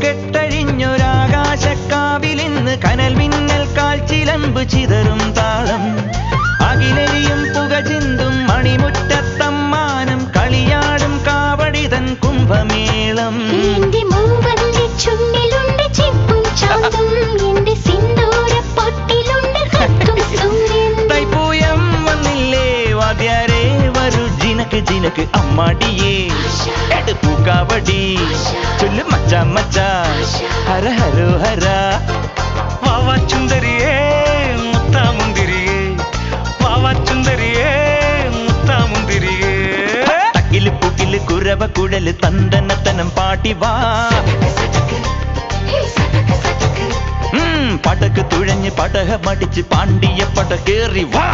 കെട്ടഴിഞ്ഞൊരാകാശക്കാവിലിന്ന് കനൽ മിന്നൽ കാൽച്ചിലമ്പ് ചിതറും താളം അകിലരിയും പുക ചിന്തും മണിമുറ്റത്തമ്മാനം കളിയാടും കാവടിതൻ കുംഭമേളം തൈപ്പൂയം വന്നില്ലേ വാദ്യാരേ വരൂ ജിനക്ക് ജിനക്ക് അമ്മാടിയേ എടുപ്പൂക്കാവടി ചൊല്ലു മച്ചാ മച്ചാ ഹര ഹരോ ഹര വാവാ ചുന്ദരിയേ മുത്താമുന്തിരിയേ വാവാ ചുന്ദരിയേ മുത്താമുന്തിരിയേ തക്കില് പുകില് കുരവ കുഴല് തന്തനത്തനം പാട്ടി വാ പടക്ക് തുഴഞ്ഞ് പടക മടിച്ച് പാണ്ടിയ പട കേറി വാ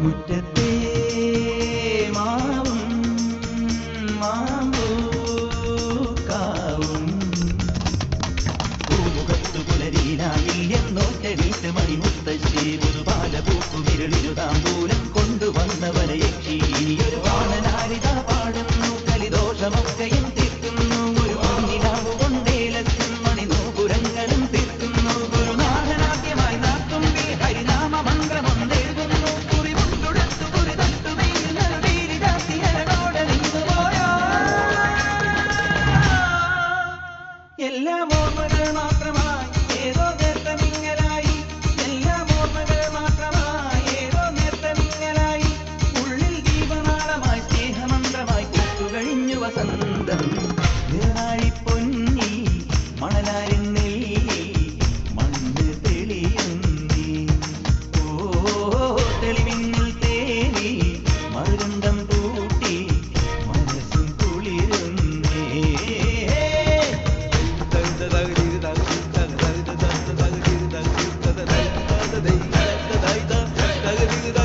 മുറ്റത്തെ മാവും മാമ്പൂക്കാവും പൂമുഖത്തു പുലരീനായിൽ എന്നോ തെളിയിട്ട് മണിമുത്തശ്ശി ഒരു പാലപൂക്കു വിരളിരുതാമ്പൂലം കൊണ്ടുവന്നവരെ യക്ഷി ഒരു വാണനാരിത പാടുന്നു കലിദോഷമൊക്കെയും തീർക്കുന്നു ഒരു മണ്ണിലാവു കൊണ്ടേലത്തും മണിനൂപുരങ്ങളും തീർക്കുന്നു ഗുരുനാഥനാദ്യമായി നാത്തുമ്പി ഹരിനാമ മന്ത്രമൊന്നെഴുതുന്നു എല്ലാം ഓർമ്മകൾ മാത്രമായി ഏതോ നേർത്തമിങ്ങലായി എല്ലാം ഓർമ്മകൾ മാത്രമായി ഏതോ നേർത്തമിങ്ങലായി ഉള്ളിൽ ദീപനാളമായി സ്നേഹമന്ത്രമായി കഴിഞ്ഞു വസന്തം നിറനാഴി പൊന്നി മണലാരിൻ നെല്ലി മണ്ണ് തെളിയുന്നി ഓ തെളിമിന്നിൽ തേനി മറുകണ്ഠം പൂട്ടി മനസ്സും കുളിരുന്നേ da da da da da da da da da da da da da da